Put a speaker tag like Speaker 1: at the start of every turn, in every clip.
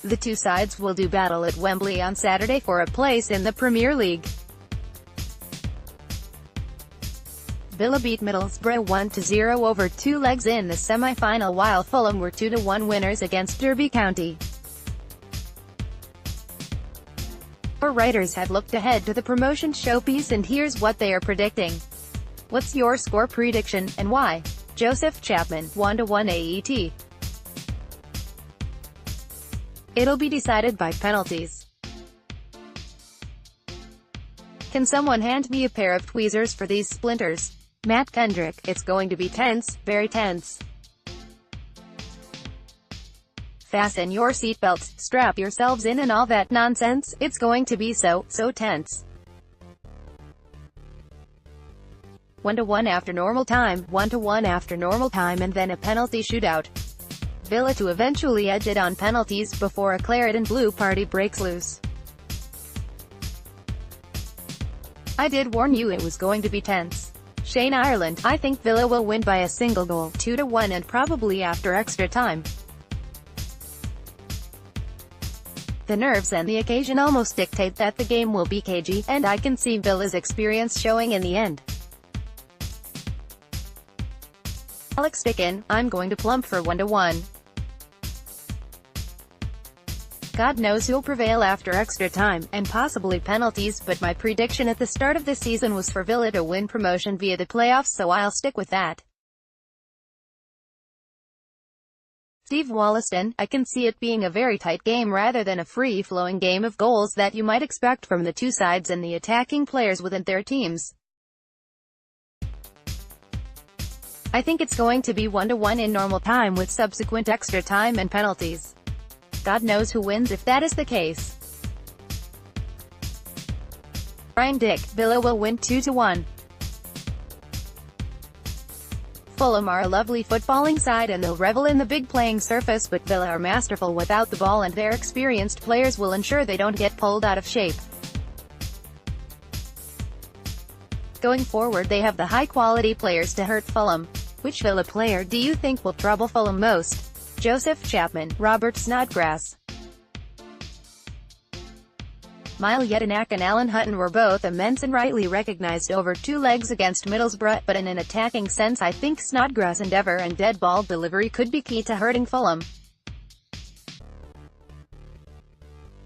Speaker 1: The two sides will do battle at Wembley on Saturday for a place in the Premier League. Villa beat Middlesbrough 1-0 over 2 legs in the semi-final, while Fulham were 2-1 winners against Derby County. Our writers have looked ahead to the promotion showpiece, and here's what they are predicting. What's your score prediction, and why? Joseph Chapman, 1-1 AET. It'll be decided by penalties. Can someone hand me a pair of tweezers for these splinters? Matt Kendrick, it's going to be tense, very tense. Fasten your seatbelts, strap yourselves in and all that nonsense, it's going to be so tense. 1-1 after normal time, 1-1 after normal time, and then a penalty shootout. Villa to eventually edge it on penalties before a claret and blue party breaks loose. I did warn you it was going to be tense. Shane Ireland, I think Villa will win by a single goal, 2-1, and probably after extra time. The nerves and the occasion almost dictate that the game will be cagey, and I can see Villa's experience showing in the end. Alex Dickin, I'm going to plump for 1-1. God knows who'll prevail after extra time, and possibly penalties, but my prediction at the start of the season was for Villa to win promotion via the playoffs, so I'll stick with that. Steve Wollaston, I can see it being a very tight game rather than a free-flowing game of goals that you might expect from the two sides and the attacking players within their teams. I think it's going to be 1-1 in normal time with subsequent extra time and penalties. God knows who wins if that is the case. Brian Dick, Villa will win 2-1. Fulham are a lovely footballing side and they'll revel in the big playing surface, but Villa are masterful without the ball, and their experienced players will ensure they don't get pulled out of shape. Going forward, they have the high-quality players to hurt Fulham. Which Villa player do you think will trouble Fulham most? Joseph Chapman, Robert Snodgrass. Mile Jedinak and Alan Hutton were both immense and rightly recognized over 2 legs against Middlesbrough, but in an attacking sense I think Snodgrass' endeavour and dead ball delivery could be key to hurting Fulham.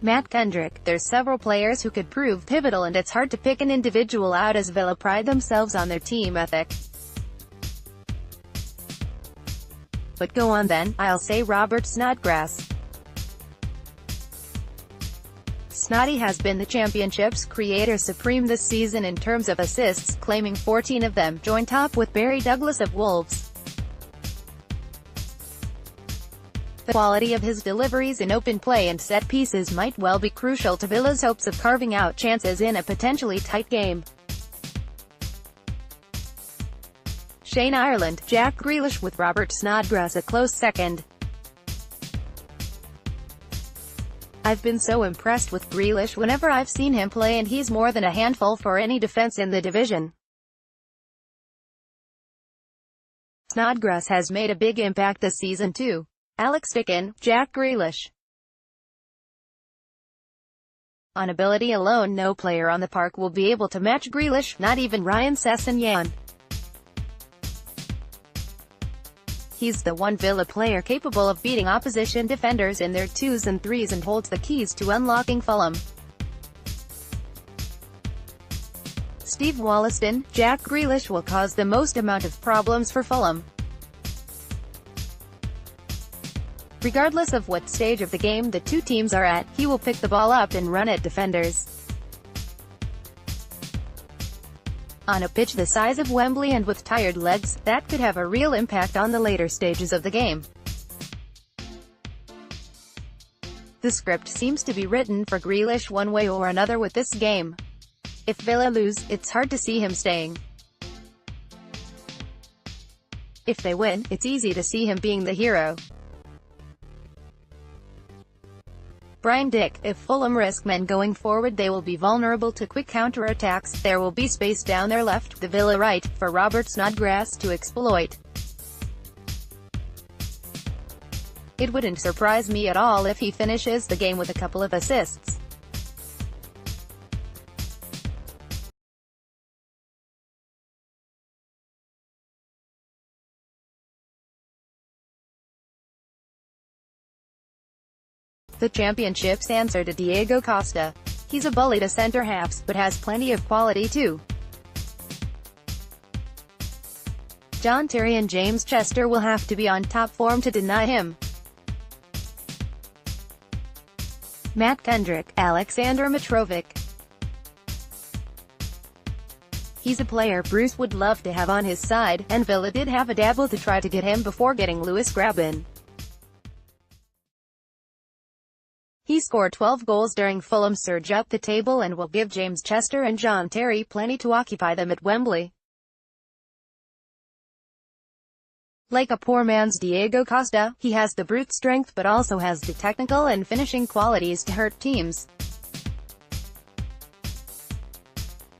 Speaker 1: Matt Kendrick, there's several players who could prove pivotal, and it's hard to pick an individual out as Villa pride themselves on their team ethic. But go on then, I'll say Robert Snodgrass. Snoddy has been the championship's creator supreme this season in terms of assists, claiming 14 of them, joint top with Barry Douglas of Wolves. The quality of his deliveries in open play and set pieces might well be crucial to Villa's hopes of carving out chances in a potentially tight game. Shane Ireland, Jack Grealish with Robert Snodgrass a close second. I've been so impressed with Grealish whenever I've seen him play, and he's more than a handful for any defense in the division. Snodgrass has made a big impact this season too. Alex Dickin, Jack Grealish. On ability alone, no player on the park will be able to match Grealish, not even Ryan Sessegnon. He's the one Villa player capable of beating opposition defenders in their 2s and 3s and holds the keys to unlocking Fulham. Steve Wollaston, Jack Grealish will cause the most amount of problems for Fulham. Regardless of what stage of the game the two teams are at, he will pick the ball up and run at defenders. On a pitch the size of Wembley and with tired legs, that could have a real impact on the later stages of the game. The script seems to be written for Grealish one way or another with this game. If Villa lose, it's hard to see him staying. If they win, it's easy to see him being the hero. Brian Dick, if Fulham risk men going forward, they will be vulnerable to quick counter-attacks. There will be space down their left, the Villa right, for Robert Snodgrass to exploit. It wouldn't surprise me at all if he finishes the game with a couple of assists. The Championship's answer to Diego Costa. He's a bully to centre-halves, but has plenty of quality too. John Terry and James Chester will have to be on top form to deny him. Matt Kendrick, Alexander Mitrovic. He's a player Bruce would love to have on his side, and Villa did have a dabble to try to get him before getting Lewis Grabban. He scored 12 goals during Fulham's surge up the table and will give James Chester and John Terry plenty to occupy them at Wembley. Like a poor man's Diego Costa, he has the brute strength but also has the technical and finishing qualities to hurt teams.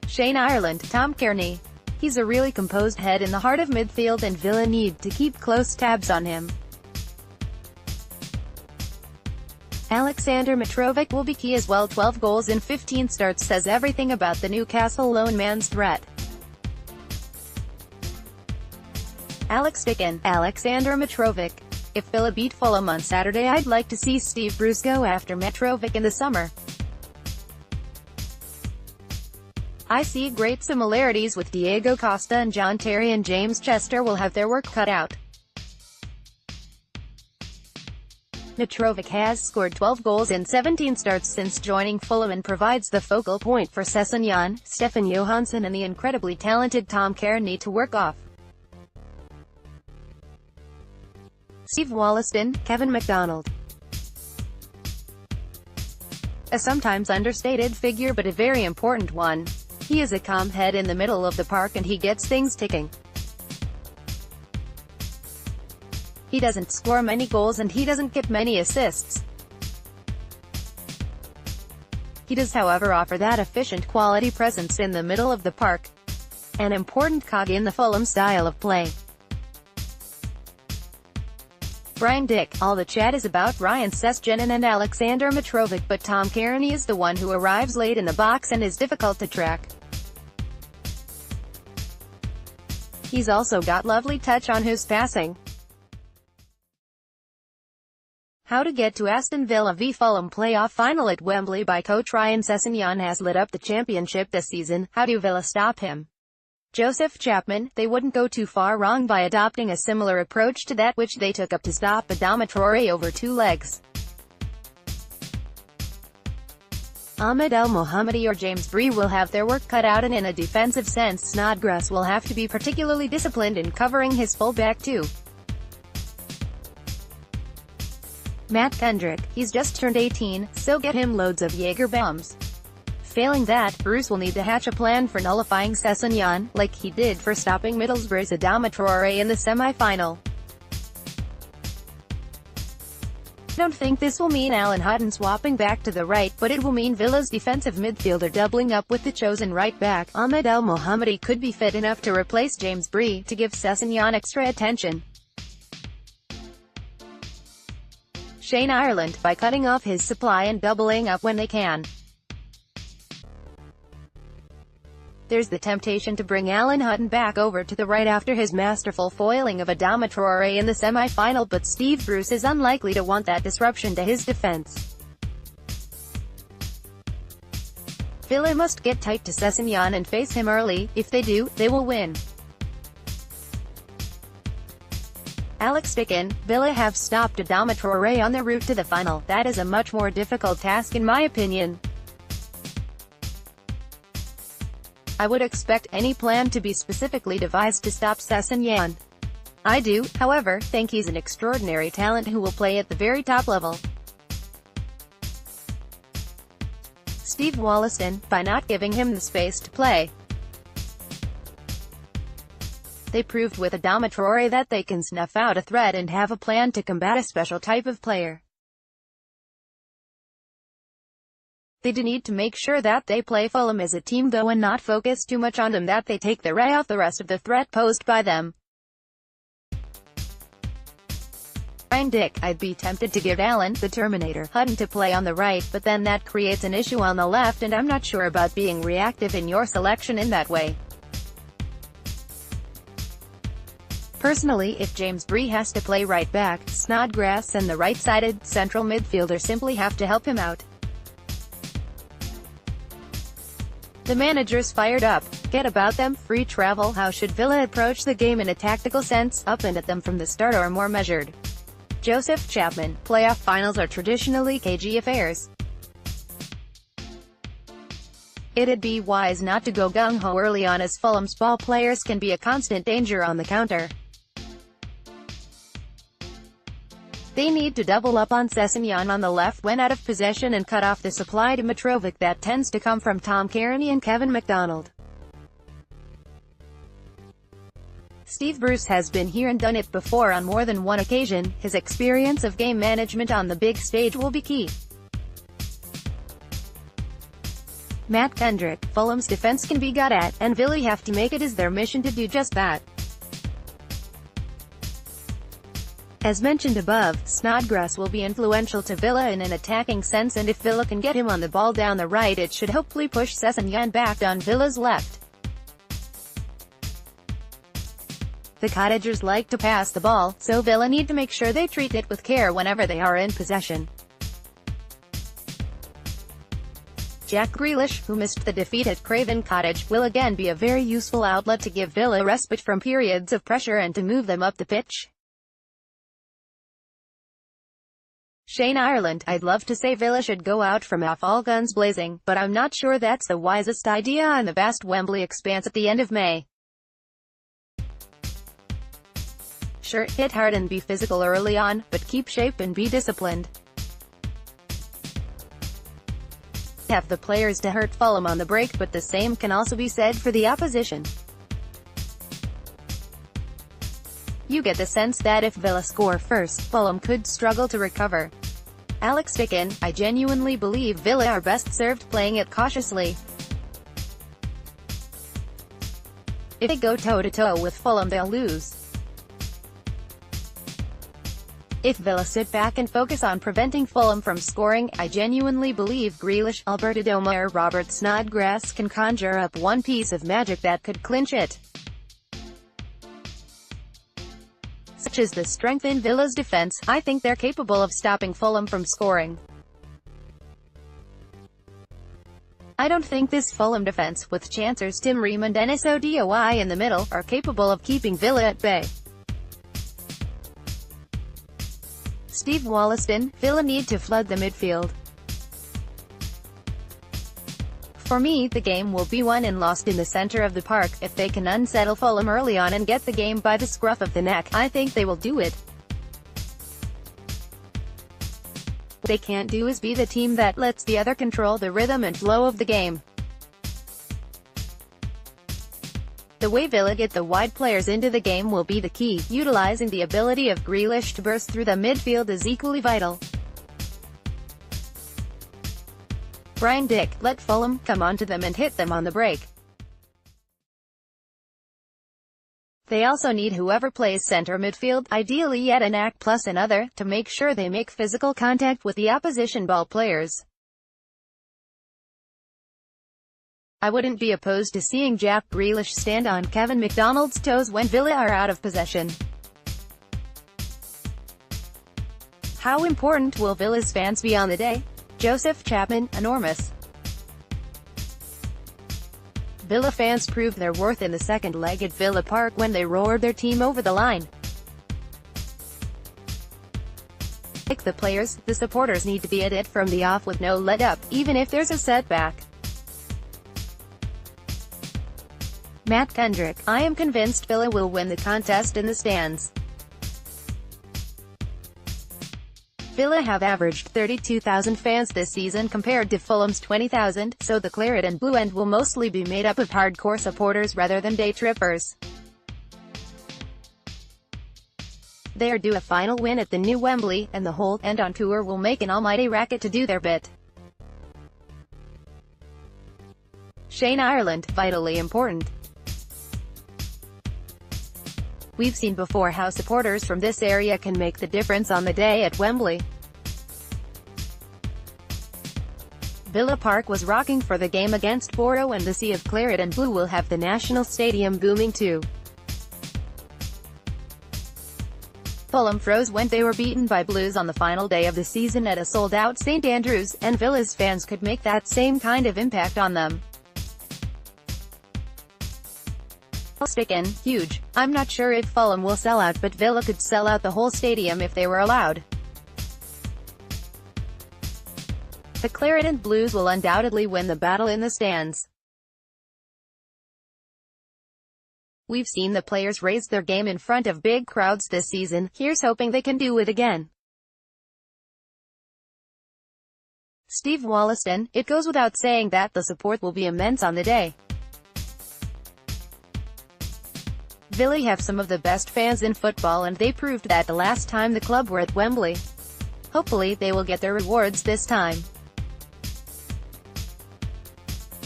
Speaker 1: Shane Ireland, Tom Kearney. He's a really composed head in the heart of midfield and Villa need to keep close tabs on him. Alexander Mitrovic will be key as well. 12 goals in 15 starts says everything about the Newcastle lone man's threat. Alex Dickin, Alexander Mitrovic. If Villa beat Fulham on Saturday, I'd like to see Steve Bruce go after Mitrovic in the summer. I see great similarities with Diego Costa, and John Terry and James Chester will have their work cut out. Mitrovic has scored 12 goals in 17 starts since joining Fulham and provides the focal point for Sessegnon, Stefan Johansson and the incredibly talented Tom Kearney to work off. Steve Wollaston, Kevin McDonald. A sometimes understated figure but a very important one. He is a calm head in the middle of the park and he gets things ticking. He doesn't score many goals and he doesn't get many assists. He does, however, offer that efficient quality presence in the middle of the park. An important cog in the Fulham style of play. Brian Dick. All the chat is about Ryan Sessegnon and Alexander Mitrovic, but Tom Kearney is the one who arrives late in the box and is difficult to track. He's also got lovely touch on his passing. How to get to Aston Villa v Fulham playoff final at Wembley by coach Ryan Sessegnon has lit up the Championship this season. How do Villa stop him? Joseph Chapman. They wouldn't go too far wrong by adopting a similar approach to that which they took up to stop Adama Traoré over two legs. Ahmed El Mohammadi or James Bree will have their work cut out, and in a defensive sense Snodgrass will have to be particularly disciplined in covering his fullback too. Matt Kendrick. He's just turned 18, so get him loads of Jaeger bombs. Failing that, Bruce will need to hatch a plan for nullifying Sessegnon, like he did for stopping Middlesbrough's Adama Traoré in the semi-final. I don't think this will mean Alan Hutton swapping back to the right, but it will mean Villa's defensive midfielder doubling up with the chosen right back. Ahmed El Mohammadi could be fit enough to replace James Bree, to give Sessegnon extra attention. Shane Ireland, by cutting off his supply and doubling up when they can. There's the temptation to bring Alan Hutton back over to the right after his masterful foiling of Adama Traoré in the semi-final, but Steve Bruce is unlikely to want that disruption to his defense. Villa must get tight to Sessegnon and face him early. If they do, they will win. Alex Dickin. Villa have stopped Adama Traoré on their route to the final. That is a much more difficult task in my opinion. I would expect any plan to be specifically devised to stop Sessegnon. I do, however, think he's an extraordinary talent who will play at the very top level. Steve Wollaston. By not giving him the space to play. They proved with Adama Traoré that they can snuff out a threat and have a plan to combat a special type of player. They do need to make sure that they play Fulham as a team though and not focus too much on them, that they take their eye off the rest of the threat posed by them. Brian Dick, I'd be tempted to give Alan, the Terminator, Hutton to play on the right, but then that creates an issue on the left and I'm not sure about being reactive in your selection in that way. Personally, if James Bree has to play right back, Snodgrass and the right-sided, central midfielder simply have to help him out. The manager's fired up. Get about them, free travel. How should Villa approach the game in a tactical sense? Up and at them from the start or more measured? Joseph Chapman. Playoff finals are traditionally cagey affairs. It'd be wise not to go gung-ho early on as Fulham's ball players can be a constant danger on the counter. They need to double up on Sessegnon on the left when out of possession and cut off the supply to Mitrovic that tends to come from Tom Kearney and Kevin McDonald. Steve Bruce has been here and done it before on more than one occasion. His experience of game management on the big stage will be key. Matt Kendrick. Fulham's defense can be got at, and Villa have to make it as their mission to do just that. As mentioned above, Snodgrass will be influential to Villa in an attacking sense, and if Villa can get him on the ball down the right it should hopefully push Sessegnon back on Villa's left. The Cottagers like to pass the ball, so Villa need to make sure they treat it with care whenever they are in possession. Jack Grealish, who missed the defeat at Craven Cottage, will again be a very useful outlet to give Villa respite from periods of pressure and to move them up the pitch. Shane Ireland. I'd love to say Villa should go out from off all guns blazing, but I'm not sure that's the wisest idea on the vast Wembley expanse at the end of May. Sure, hit hard and be physical early on, but keep shape and be disciplined. Have the players to hurt Fulham on the break, but the same can also be said for the opposition. You get the sense that if Villa score first, Fulham could struggle to recover. Alex Dickin. I genuinely believe Villa are best served playing it cautiously. If they go toe-to-toe with Fulham they'll lose. If Villa sit back and focus on preventing Fulham from scoring, I genuinely believe Grealish, Alberto Doma or Robert Snodgrass can conjure up one piece of magic that could clinch it. Such is the strength in Villa's defense, I think they're capable of stopping Fulham from scoring. I don't think this Fulham defense, with chancers Tim Ream and Dennis Odoi in the middle, are capable of keeping Villa at bay. Steve Wollaston. Villa need to flood the midfield. For me, the game will be won and lost in the center of the park. If they can unsettle Fulham early on and get the game by the scruff of the neck, I think they will do it. What they can't do is be the team that lets the other control the rhythm and flow of the game. The way Villa get the wide players into the game will be the key. Utilizing the ability of Grealish to burst through the midfield is equally vital. Brian Dick. Let Fulham come onto them and hit them on the break. They also need whoever plays centre midfield, ideally Jedinak plus another, to make sure they make physical contact with the opposition ball players. I wouldn't be opposed to seeing Jack Grealish stand on Kevin McDonald's toes when Villa are out of possession. How important will Villa's fans be on the day? Joseph Chapman. Enormous. Villa fans proved their worth in the second leg at Villa Park when they roared their team over the line. Like the players, the supporters need to be at it from the off with no let-up, even if there's a setback. Matt Kendrick. I am convinced Villa will win the contest in the stands. Villa have averaged 32,000 fans this season compared to Fulham's 20,000, so the claret and blue end will mostly be made up of hardcore supporters rather than day trippers. They are due a final win at the new Wembley, and the whole end on tour will make an almighty racket to do their bit. Shane Ireland. Vitally important. We've seen before how supporters from this area can make the difference on the day at Wembley. Villa Park was rocking for the game against Boro, and the sea of claret and blue will have the National Stadium booming too. Fulham froze when they were beaten by Blues on the final day of the season at a sold-out St Andrews, and Villa's fans could make that same kind of impact on them. Stickin', huge. I'm not sure if Fulham will sell out, but Villa could sell out the whole stadium if they were allowed. The Claret and Blues will undoubtedly win the battle in the stands. We've seen the players raise their game in front of big crowds this season, here's hoping they can do it again. Steve Wollaston, it goes without saying that the support will be immense on the day. Villa have some of the best fans in football, and they proved that the last time the club were at Wembley. Hopefully they will get their rewards this time.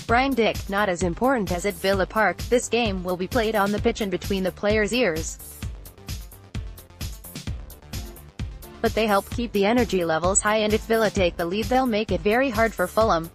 Speaker 1: Brian Dick, not as important as at Villa Park, this game will be played on the pitch and between the players' ears. But they help keep the energy levels high, and if Villa take the lead they'll make it very hard for Fulham.